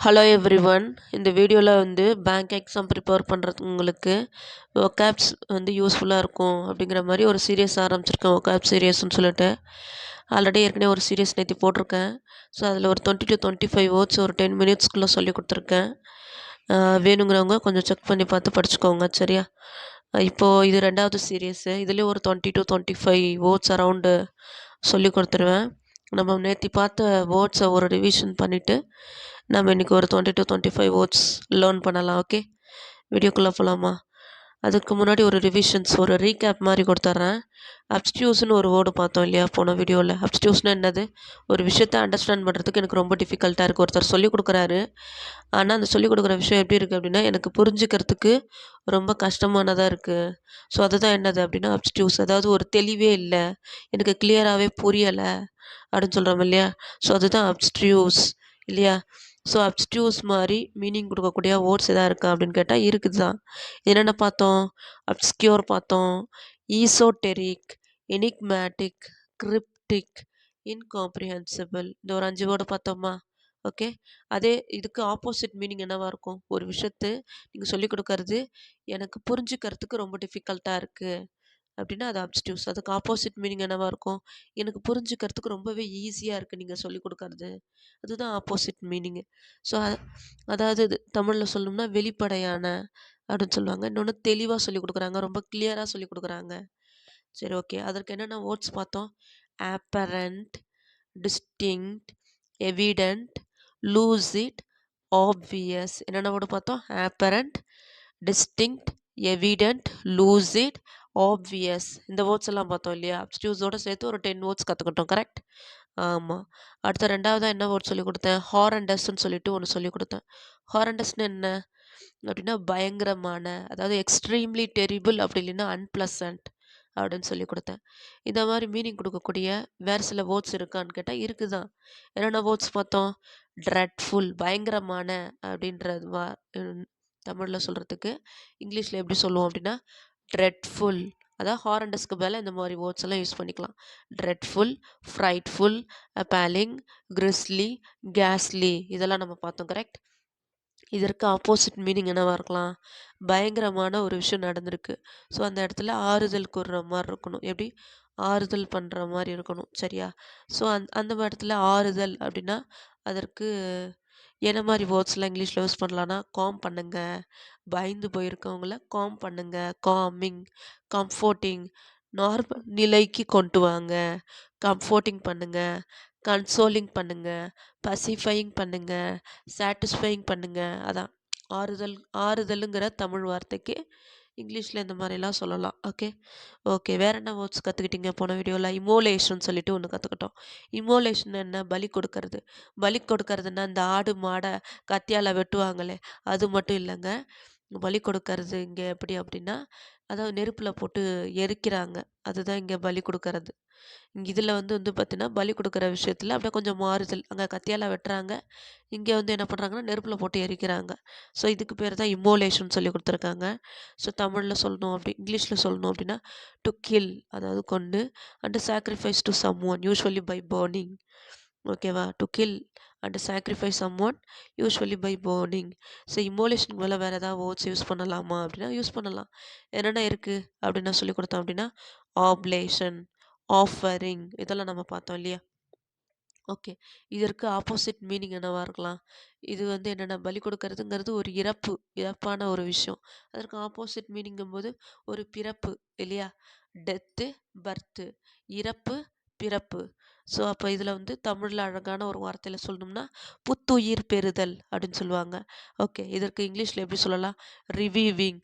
Hello everyone. இந்த வீடியோவில் வந்து பேங்க் எக்ஸாம் ப்ரிப்பேர் பண்ணுறவங்களுக்கு ஒகாப்ஸ் வந்து யூஸ்ஃபுல்லாக இருக்கும் அப்படிங்கிற மாதிரி ஒரு சீரியஸ் ஆரம்பிச்சிருக்கேன். ஒகாப் சீரியஸ்னு சொல்லிட்டு ஆல்ரெடி ஏற்கனவே ஒரு சீரியஸ் நேற்று போட்டிருக்கேன். ஸோ அதில் ஒரு 20 to 25 வேர்ட்ஸ் ஒரு 10 மினிட்ஸ்க்குள்ளே சொல்லி கொடுத்துருக்கேன். வேணுங்கிறவங்க கொஞ்சம் செக் பண்ணி பார்த்து படிச்சுக்கோங்க, சரியா? இப்போது இது ரெண்டாவது சீரியஸு. இதுலேயும் ஒரு 20 to 25 வேர்ட்ஸ் அரவுண்டு சொல்லி கொடுத்துருவேன். நம்ம நேற்று பார்த்த வேர்ட்ஸை ஒரு ரிவிஷன் பண்ணிவிட்டு நம்ம இன்றைக்கி ஒரு 20 to 25 வேர்ட்ஸ் லேர்ன் பண்ணலாம். ஓகே, வீடியோக்குள்ளே போகலாமா? அதுக்கு முன்னாடி ஒரு ரிவிஷன்ஸ், ஒரு ரீகேப் மாதிரி கொடுத்துட்றேன். அப்ஸ்டியூஸ்னு ஒரு வேர்டு பார்த்தோம் இல்லையா போன வீடியோவில்? அப்ஸ்டியூஸ்னால் என்னது? ஒரு விஷயத்தை அண்டர்ஸ்டாண்ட் பண்ணுறதுக்கு எனக்கு ரொம்ப டிஃபிகல்ட்டாக இருக்குது. ஒருத்தர் சொல்லிக் கொடுக்குறாரு, ஆனால் அந்த சொல்லிக் கொடுக்குற விஷயம் எப்படி இருக்குது அப்படின்னா எனக்கு புரிஞ்சுக்கிறதுக்கு ரொம்ப கஷ்டமானதாக இருக்குது. ஸோ அதுதான் என்னது அப்படின்னா அப்ஸ்டியூஸ். அதாவது ஒரு தெளிவே இல்லை, எனக்கு கிளியராகவே புரியலை அப்படின்னு சொல்கிறோம் இல்லையா? ஸோ அதுதான் அப்ஸ்டியூஸ் இல்லையா? ஸோ அப்ஸ்டியூஸ் மாதிரி மீனிங் கொடுக்கக்கூடிய வேர்ட்ஸ் எதாவது இருக்கா அப்படின்னு கேட்டால் இருக்குது தான். என்னென்ன பார்த்தோம்? அப்ஸ்கியூர் பார்த்தோம், ஈசோடெரிக், எனிக்மேட்டிக், கிரிப்டிக், இன்காம்ப்ரிஹென்சிபிள். இந்த ஒரு 5 வேர்டு பார்த்தோமா? ஓகே, அதே இதுக்கு ஆப்போசிட் மீனிங் என்னவாக இருக்கும்? ஒரு விஷயத்தை நீங்கள் சொல்லிக் கொடுக்கறது எனக்கு புரிஞ்சுக்கிறதுக்கு ரொம்ப டிஃபிகல்ட்டாக இருக்குது அப்படின்னா அது அப்ஸ்டியூஸ். அதுக்கு ஆப்போசிட் மீனிங் என்னவாக இருக்கும்? எனக்கு புரிஞ்சுக்கிறதுக்கு ரொம்பவே ஈஸியாக இருக்குது நீங்கள் சொல்லிக் கொடுக்கறது. அதுதான் ஆப்போசிட் மீனிங்கு. ஸோ அதாவது இது தமிழில் சொல்லணும்னா வெளிப்படையான அப்படின்னு சொல்லுவாங்க. இன்னொன்று தெளிவாக சொல்லிக் கொடுக்குறாங்க, ரொம்ப கிளியராக சொல்லிக் கொடுக்குறாங்க. சரி, ஓகே. அதற்கு என்னென்ன வேர்ட்ஸ் பார்த்தோம்? Operand, distinct, evident, lucid, obvious. என்னென்ன வேர்டு பார்த்தோம்? Operand, distinct, evident, lucid, obvious. இந்த வேர்ட்ஸ் எல்லாம் பார்த்தோம் இல்லையா? அப்ஸ்டியூஸோடு சேர்த்து ஒரு 10 வேர்ட்ஸ் கற்றுக்கிட்டோம், கரெக்ட்? ஆமாம். அடுத்த ரெண்டாவதாக என்ன வேர்ட் சொல்லிக் கொடுத்தேன்? ஹாரண்டஸ்ன்னு சொல்லிட்டு ஒன்று சொல்லிக் கொடுத்தேன். ஹாரண்டஸ்ன்னு என்ன அப்படின்னா பயங்கரமான, அதாவது எக்ஸ்ட்ரீம்லி டெரிபிள், அப்படி இல்லைன்னா அன்பிளசன்ட் அப்படின்னு சொல்லி கொடுத்தேன். இந்த மாதிரி மீனிங் கொடுக்கக்கூடிய வேறு சில வேர்ட்ஸ் இருக்கான்னு கேட்டால் இருக்குதான். என்னென்ன வேர்ட்ஸ் பார்த்தோம்? ட்ரெட்ஃபுல், பயங்கரமான அப்படின்றது தமிழில் சொல்கிறதுக்கு இங்கிலீஷில் எப்படி சொல்லுவோம் அப்படின்னா ட்ரெட்ஃபுல். அதாவது ஹாரண்டஸ்க்கு மேலே இந்த மாதிரி வேர்ட்ஸ் எல்லாம் யூஸ் பண்ணிக்கலாம். ட்ரெட்ஃபுல், ஃப்ரைட்ஃபுல், அப்பேலிங், கிறிஸ்லி, கேஸ்லி, இதெல்லாம் நம்ம பார்த்தோம், கரெக்ட்? இதற்கு ஆப்போசிட் மீனிங் என்னவாக இருக்கலாம்? பயங்கரமான ஒரு விஷயம் நடந்திருக்கு, ஸோ அந்த இடத்துல ஆறுதல் கூறுற மாதிரி இருக்கணும். எப்படி? ஆறுதல் பண்ணுற மாதிரி இருக்கணும், சரியா? ஸோ அந்த இடத்துல ஆறுதல் அப்படின்னா அதற்கு என்ன மாதிரி வேர்ட்ஸ்லாம் இங்கிலீஷில் யூஸ் பண்ணலான்னா காம் பண்ணுங்க, பயந்து போயிருக்கவங்கள காம் பண்ணுங்க, காமிங், கம்ஃபோர்ட்டிங், நார்மல் நிலைக்கு கொண்டு வாங்க, கம்ஃபோர்ட்டிங் பண்ணுங்க, கன்சோலிங் பண்ணுங்க, பசிஃபையிங் பண்ணுங்க, சாட்டிஸ்ஃபையிங் பண்ணுங்க. அதான் ஆறுதல். ஆறுதலுங்கிற தமிழ் வார்த்தைக்கு இங்கிலீஷில் இந்த மாதிரிலாம் சொல்லலாம். Okay, okay. வேறு என்ன வேர்ட்ஸ் கற்றுக்கிட்டீங்க போன வீடியோவில்? இமோலேஷன் சொல்லிட்டு ஒன்று கற்றுக்கிட்டோம். இமோலேஷன் என்ன? பலி கொடுக்கறது. பலி கொடுக்கறதுன்னா இந்த ஆடு மாடை கத்தியால் வெட்டுவாங்களே அது மட்டும் இல்லைங்க. பலி கொடுக்கறது இங்கே எப்படி அப்படின்னா அதாவது நெருப்பில் போட்டு எரிக்கிறாங்க, அதுதான் இங்கே பலி கொடுக்கறது. இங்கே இதில் வந்து பார்த்தீங்கன்னா பலி கொடுக்குற விஷயத்தில் அப்படியே கொஞ்சம் மாறுதல். அங்கே கத்தியால் வெட்டுறாங்க, இங்கே வந்து என்ன பண்ணுறாங்கன்னா நெருப்பில் போட்டு எரிக்கிறாங்க. ஸோ இதுக்கு பேர் தான் இமோலேஷன் சொல்லி கொடுத்துருக்காங்க. ஸோ தமிழில் சொல்லணும் அப்படி இங்கிலீஷில் சொல்லணும் அப்படின்னா டு கில், அதாவது கொண்டு, and sacrifice to someone usually by burning. ஓகேவா? To kill and sacrifice someone usually by burning. So இமோலேஷனுக்கு மேலே வேறு ஏதாவது வேர்ட்ஸ் யூஸ் பண்ணலாமா அப்படின்னா யூஸ் பண்ணலாம். என்னென்ன இருக்குது அப்படின்னு நான் சொல்லி கொடுத்தோம் அப்படின்னா ஆப்லேஷன், ஆஃபரிங், இதெல்லாம் நம்ம பார்த்தோம் இல்லையா? ஓகே, இதற்கு ஆப்போசிட் மீனிங் என்னவாக இருக்கலாம்? இது வந்து என்னென்ன பலி கொடுக்கறதுங்கிறது ஒரு இறப்பான ஒரு விஷயம். அதற்கு ஆப்போசிட் மீனிங்கும்போது ஒரு பிறப்பு இல்லையா? டெத்து, பர்த்து, இறப்பு, பிறப்பு. ஸோ அப்போ இதில் வந்து தமிழில் அழகான ஒரு வார்த்தையில் சொல்லணும்னா புத்துயிர் பெறுதல் அப்படின்னு சொல்லுவாங்க. ஓகே, இதற்கு இங்கிலீஷில் எப்படி சொல்லலாம்? ரிவீவிங்,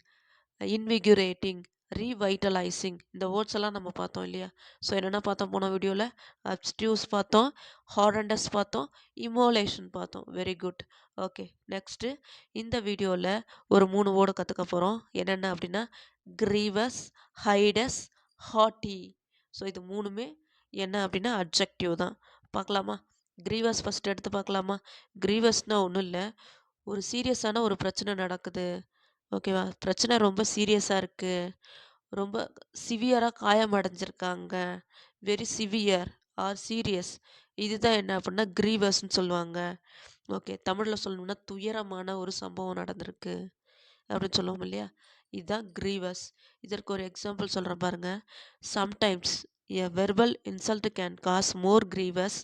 இன்விகுரேட்டிங், ரீவைட்டலைசிங். இந்த வேர்ட்ஸ் எல்லாம் நம்ம பார்த்தோம் இல்லையா? ஸோ என்னென்ன பார்த்தோம் போன வீடியோவில்? அப்ஸ்டியூஸ் பார்த்தோம், ஹாரண்டஸ் பார்த்தோம், இமோலேஷன் பார்த்தோம். Very good. ஓகே, நெக்ஸ்ட்டு இந்த வீடியோவில் ஒரு 3 வேர்டு கற்றுக்க போகிறோம். என்னென்ன அப்படின்னா கிரீவஸ், ஹைடஸ், ஹாட்டி. ஸோ இது 3மே என்ன அப்படின்னா அட்ஜெக்டிவ் தான். பார்க்கலாமா? கிரீவஸ் ஃபஸ்ட்டு எடுத்து பார்க்கலாமா? கிரீவஸ்னால் ஒன்றும் இல்லை, ஒரு சீரியஸான ஒரு பிரச்சனை நடக்குது. ஓகேவா? பிரச்சனை ரொம்ப சீரியஸாக இருக்குது, ரொம்ப சிவியராக காயம் அடைஞ்சிருக்காங்க, வெரி சிவியர் ஆர் சீரியஸ். இதுதான் என்ன அப்படின்னா கிரீவஸ்ன்னு சொல்லுவாங்க. ஓகே. தமிழ்ல சொல்லணும்னா துயரமான ஒரு சம்பவம் நடந்திருக்கு அப்படின்னு சொல்லுவோம் இல்லையா? இதுதான் கிரீவஸ். இதற்கு ஒரு எக்ஸாம்பிள் சொல்றேன் பாருங்க. Sometimes a verbal insult can cause more grievous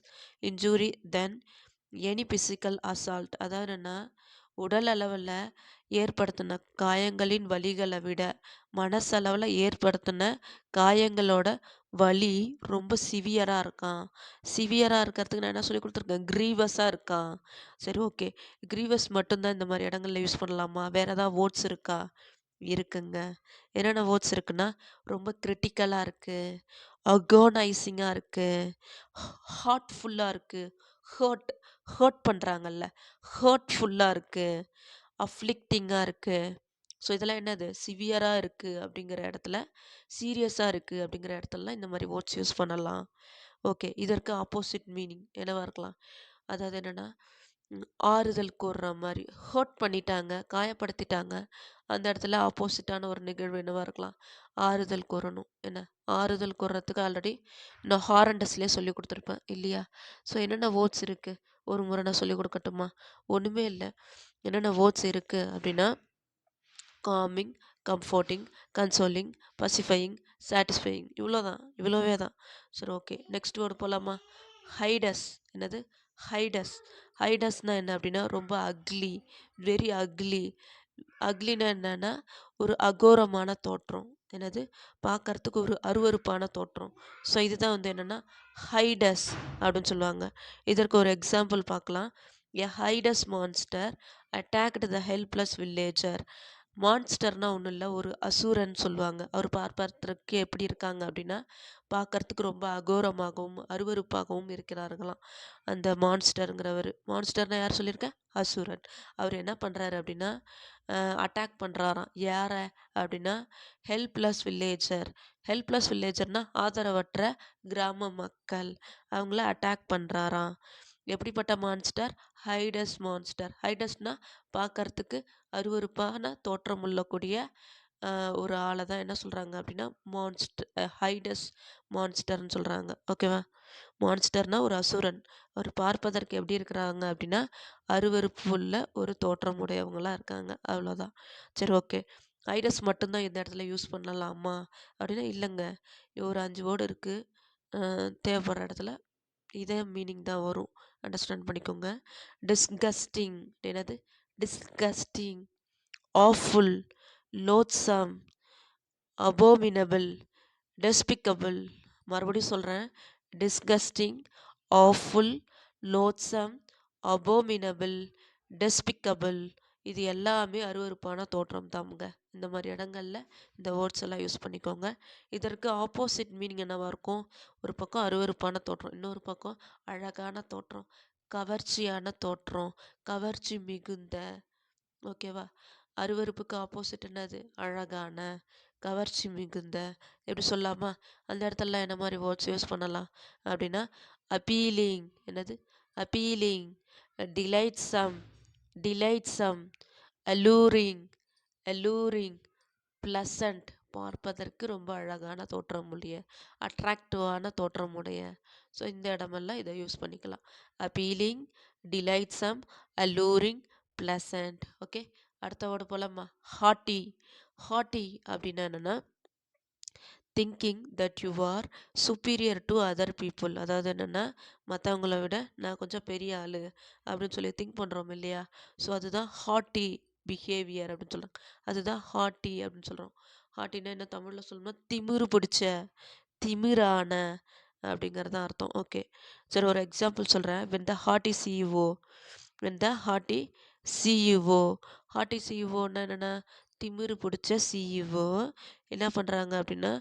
injury then any physical assault. அதாவது என்னன்னா, உடல் அளவில் ஏற்படுத்தின காயங்களின் வலிகளை விட மனசளவில் ஏற்படுத்தின காயங்களோட வலி ரொம்ப சிவியராக இருக்கான். சிவியராக இருக்கிறதுக்கு நான் என்ன சொல்லி கொடுத்துருக்கேன்? கிரீவஸாக இருக்கான். சரி, ஓகே. கிரீவஸ் மட்டும்தான் இந்த மாதிரி இடங்கள்ல யூஸ் பண்ணலாமா? வேற ஏதாவது வேர்ட்ஸ் இருக்கா? இருக்குங்க. என்னென்ன வேர்ட்ஸ் இருக்குன்னா, ரொம்ப கிரிட்டிக்கலாக இருக்கு, அகோனைசிங்காக இருக்கு, ஹார்ட்ஃபுல்லாக இருக்கு, ஹர்ட் ஹர்ட் பண்ணுறாங்கல்ல, ஹர்ட்ஃபுல்லாக இருக்கு, அஃப்ளிக்டிங்காக இருக்கு. ஸோ இதெல்லாம் என்னது? சிவியராக இருக்குது அப்படிங்கிற இடத்துல, சீரியஸாக இருக்குது அப்படிங்கிற இடத்துலலாம் இந்த மாதிரி வேர்ட்ஸ் யூஸ் பண்ணலாம். ஓகே. இதற்கு ஆப்போசிட் மீனிங் என்னவா இருக்கலாம்? அதாவது என்னென்னா, ஆறுதல் கூறுற மாதிரி, ஹர்ட் பண்ணிட்டாங்க, காயப்படுத்திட்டாங்க, அந்த இடத்துல ஆப்போசிட்டான ஒரு நிகழ்வு என்னவா இருக்கலாம்? ஆறுதல் கூறணும். என்ன? ஆறுதல் கூறுறதுக்கு ஆல்ரெடி நான் ஹாரண்டஸ்லேயே சொல்லி கொடுத்துருப்பேன் இல்லையா? ஸோ என்னென்ன வேர்ட்ஸ் இருக்குது? ஒரு முறை நான் சொல்லி கொடுக்கட்டுமா? ஒன்றுமே இல்லை. என்னென்ன வேர்ட்ஸ் இருக்குது அப்படின்னா, காமிங், கம்ஃபோர்ட்டிங், கன்சோலிங், பசிஃபையிங், சாட்டிஸ்ஃபையிங். இவ்வளோவே தான். சரி, ஓகே. நெக்ஸ்ட் வேர்டு போகலாமா? ஹைடஸ். என்னது? ஹைடஸ். ஹைடஸ்னால் என்ன அப்படின்னா, ரொம்ப அக்லி, வெரி அக்லி. அக்லினா என்னன்னா, ஒரு அகோரமான தோற்றம். என்னது? பார்க்கறதுக்கு ஒரு அருவருப்பான தோற்றம். ஸோ இதுதான் வந்து என்னென்னா ஹைடஸ் அப்படின்னு சொல்லுவாங்க. இதற்கு ஒரு எக்ஸாம்பிள் பார்க்கலாம். எ ஹைடஸ் மான்ஸ்டர் அட்டாக்டு த ஹெல்ப்லெஸ் வில்லேஜர். மான்ஸ்டர்னா ஒன்றும் இல்லை, ஒரு அசுரன் சொல்லுவாங்க. அவர் பார்ப்பதற்கு எப்படி இருக்காங்க அப்படின்னா, பார்க்கறதுக்கு ரொம்ப அகோரமாகவும் அருவருப்பாகவும் இருக்கிறார்களாம் அந்த மான்ஸ்டருங்கிறவர். மான்ஸ்டர்னா யார் சொல்லியிருக்கேன்? அசுரன். அவர் என்ன பண்ணுறாரு அப்படின்னா, அட்டாக் பண்ணுறாராம். யாரை அப்படின்னா, ஹெல்ப்லெஸ் வில்லேஜர். ஹெல்ப்லெஸ் வில்லேஜர்னால் ஆதரவற்ற கிராம மக்கள். அவங்கள அட்டாக் பண்ணுறாராம். எப்படிப்பட்ட மான்ஸ்டர்? ஹைடஸ் மான்ஸ்டர். ஹைடஸ்னால் பார்க்கறதுக்கு அருவருப்பான தோற்றம் உள்ளக்கூடிய ஒரு ஆளை தான் என்ன சொல்கிறாங்க அப்படின்னா ஹைடஸ் மான்ஸ்டர்னு சொல்கிறாங்க. ஓகேவா? மான்ஸ்டர்னா ஒரு அசுரன். அவர் பார்ப்பதற்கு எப்படி இருக்கிறாங்க அப்படின்னா, அருவருப்பு உள்ள ஒரு தோற்றம் உடையவங்களாக இருக்காங்க. அவ்வளோதான். சரி, ஓகே. ஹைடஸ் மட்டும்தான் இந்த இடத்துல யூஸ் பண்ணலாமா அப்படின்னா இல்லைங்க. ஒரு 5 வேர்டு இருக்குது. தேவைப்படுற இடத்துல இதே மீனிங் தான் வரும். அண்டர்ஸ்டாண்ட் பண்ணிக்கோங்க. டிஸ்கஸ்டிங். என்னது? Disgusting, awful, loathsome, abominable, despicable. மறுபடியும் சொல்கிறேன். Disgusting, awful, loathsome, abominable, despicable. இது எல்லாமே அருவருப்பான தோற்றம் தாங்க. இந்த மாதிரி இடங்கள்ல இந்த வேர்ட்ஸ் எல்லாம் யூஸ் பண்ணிக்கோங்க. இதற்கு ஆப்போசிட் மீனிங் என்னவா இருக்கும்? ஒரு பக்கம் அருவருப்பான தோற்றம், இன்னொரு பக்கம் அழகான தோற்றம், கவர்ச்சியான தோற்றம், கவர்ச்சி மிகுந்த. ஓகேவா? அருவருப்புக்கு ஆப்போசிட் என்னது? அழகான, கவர்ச்சி மிகுந்த. எப்படி சொல்லலாமா? அந்த இடத்துல என்ன மாதிரி வேர்ட்ஸ் யூஸ் பண்ணலாம் அப்படின்னா, அப்பீலிங். என்னது? Appealing, delightsome, delightsome, alluring, alluring, pleasant. பார்ப்பதற்கு ரொம்ப அழகான தோற்றமுடைய, அட்ராக்டிவான தோற்றமுடைய. ஸோ இந்த இடமெல்லாம் இதை யூஸ் பண்ணிக்கலாம். Appealing, delightsome, alluring, pleasant. Okay. அடுத்த வேர்டு போலாமா? ஹாட்டி. ஹாட்டி அப்படின்னா என்னென்னா, thinking that you are superior to other people. அதாவது என்னென்னா, மற்றவங்கள விட நான் கொஞ்சம் பெரிய ஆள் அப்படின்னு சொல்லி திங்க் பண்ணுறோம் இல்லையா? ஸோ அதுதான் ஹாட்டி பிஹேவியர் அப்படின்னு சொல்கிறாங்க. அதுதான் ஹாட்டி அப்படின்னு சொல்கிறோம். ஹாட்டின்னா என்ன தமிழில் சொல்லணும்னா, திமிரு பிடிச்ச, திமிரான அப்படிங்கிறது தான் அர்த்தம். ஓகே. சரி, ஒரு எக்ஸாம்பிள் சொல்கிறேன். When the haughty CEO. When the haughty CEO. Haughty சிஇஓன்னா என்னென்னா, திமிரு பிடிச்ச சிஇஓ என்ன பண்ணுறாங்க அப்படின்னா,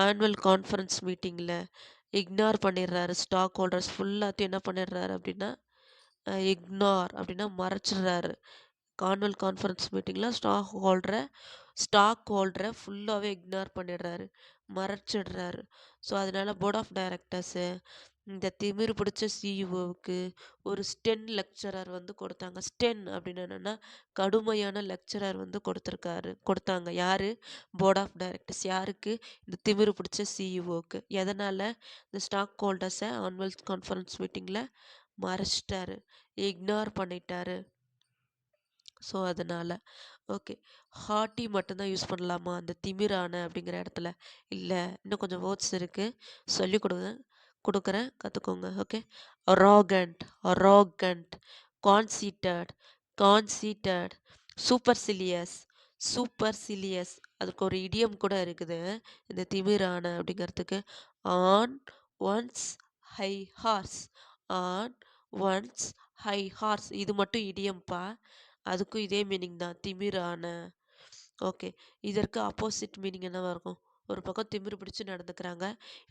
ஆனுவல் கான்ஃபரன்ஸ் மீட்டிங்கில் இக்னோர் பண்ணிடுறாரு. ஸ்டாக் ஹோல்டர்ஸ் ஃபுல்லாத்தையும் என்ன பண்ணிடுறாரு அப்படின்னா, இக்னோர் அப்படின்னா மறைச்சிடுறாரு. ஆனுவல் கான்ஃபரன்ஸ் மீட்டிங்கில் ஸ்டாக் ஹோல்டரை ஃபுல்லாகவே இக்னோர் பண்ணிடுறாரு, மறைச்சிடுறாரு. ஸோ அதனால் போர்ட் ஆஃப் டைரக்டர்ஸு இந்த திமிரு பிடிச்ச சிஇஓவுக்கு ஒரு ஸ்டென் லெக்சரர் வந்து கொடுத்தாங்க. ஸ்டென் அப்படின்னு என்னென்னா, கடுமையான லெக்சரர் வந்து கொடுத்தாங்க. யார்? Board of directors. யாருக்கு? இந்த திமிரு பிடிச்ச சிஇஓவுக்கு. எதனால்? இந்த ஸ்டாக் ஹோல்டர்ஸை ஆனுவல் கான்ஃபரன்ஸ் மீட்டிங்கில் மறைச்சிட்டாரு, இக்னோர் பண்ணிட்டாரு. ஸோ அதனால் ஓகே. ஹாட்டி மட்டும்தான் யூஸ் பண்ணலாமா அந்த திமிரான அப்படிங்கிற இடத்துல? இல்லை, இன்னும் கொஞ்சம் வேர்ட்ஸ் இருக்குது, சொல்லிக் கொடுக்குறேன், கற்றுக்கோங்க. Okay. Arrogant, arrogant, conceited, conceited, supercilious, supercilious. அதுக்கு ஒரு இடியம் கூட இருக்குது இந்த திமிரான அப்படிங்கிறதுக்கு. On one's high horse, on one's high horse. இது மட்டும் இடியம்ப்பா, அதுக்கும் இதே மீனிங் தான், திமிரான. ஓகே. இதற்கு ஆப்போசிட் மீனிங் என்னவா இருக்கும்? ஒரு பக்கம் திமிரு பிடிச்சு நடந்துக்கிறாங்க,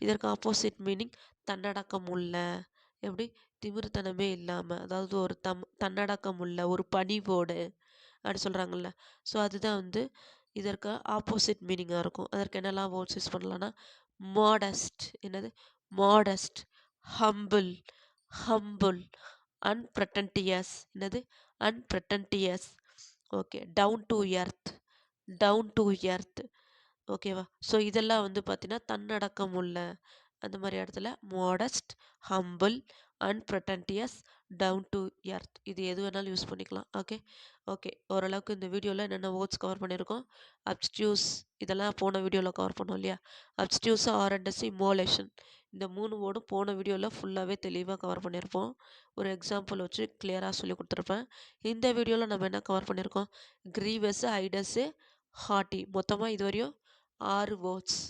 இதற்கு ஆப்போசிட் மீனிங் தன்னடக்கம் உள்ள. எப்படி? திமிருத்தனமே இல்லாமல், அதாவது ஒரு தன்னடக்கம் உள்ள, ஒரு பணிவோடு அப்படி சொல்கிறாங்கல்ல. ஸோ அதுதான் வந்து இதற்கு ஆப்போசிட் மீனிங்காக இருக்கும். அதற்கு என்னெல்லாம் வேர்ட்ஸ் யூஸ் பண்ணலான்னா, மாடஸ்ட், என்னது? மாடஸ்ட், ஹம்பிள், ஹம்பிள், அன்பிரட்டன்டியஸ், என்னது? Unpretentious. Okay. Down to earth, down to earth. ஓகேவா? ஸோ இதெல்லாம் வந்து பார்த்தீங்கன்னா தன்னடக்கம் உள்ள அந்த மாதிரி இடத்துல modest, humble, unpretentious, down to earth, இது எது வேணாலும் யூஸ் பண்ணிக்கலாம். ஓகே. ஓகே. ஓரளவுக்கு இந்த வீடியோவில் என்னென்ன வேர்ட்ஸ் கவர் பண்ணியிருக்கோம். அப்ஸ்டியூஸ், இதெல்லாம் போன வீடியோவில் கவர் பண்ணோம் இல்லையா? அப்ஸ்டியூஸ், ஆர்என்எஸ், இமோலேஷன், இந்த 3 வேர்டும் போன வீடியோவில் ஃபுல்லாகவே தெளிவாக கவர் பண்ணியிருப்போம். ஒரு எக்ஸாம்பிள் வச்சு கிளியராக சொல்லி கொடுத்துருப்பேன். இந்த வீடியோவில் நம்ம என்ன கவர் பண்ணியிருக்கோம்? கிரீவஸ், ஐடஸு, ஹாட்டி, மொத்தமாக இதுவரையும் 6 வேர்ட்ஸ்,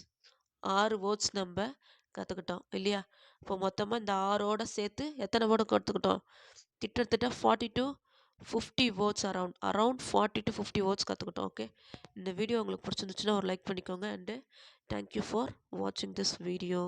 6 வேர்ட்ஸ் நம்ம கற்றுக்கிட்டோம் இல்லையா? இப்போ மொத்தமாக இந்த 6ஓட சேர்த்து எத்தனை வேர்டு கற்றுக்கிட்டோம்? கிட்டத்தட்ட 40 to 50 words, around 40 to 50 words கற்றுக்கிட்டோம். ஓகே. இந்த வீடியோ உங்களுக்கு பிடிச்சிருந்துச்சுன்னா ஒரு லைக் பண்ணிக்கோங்க. அண்டு தேங்க்யூ ஃபார் வாட்சிங் திஸ் வீடியோ.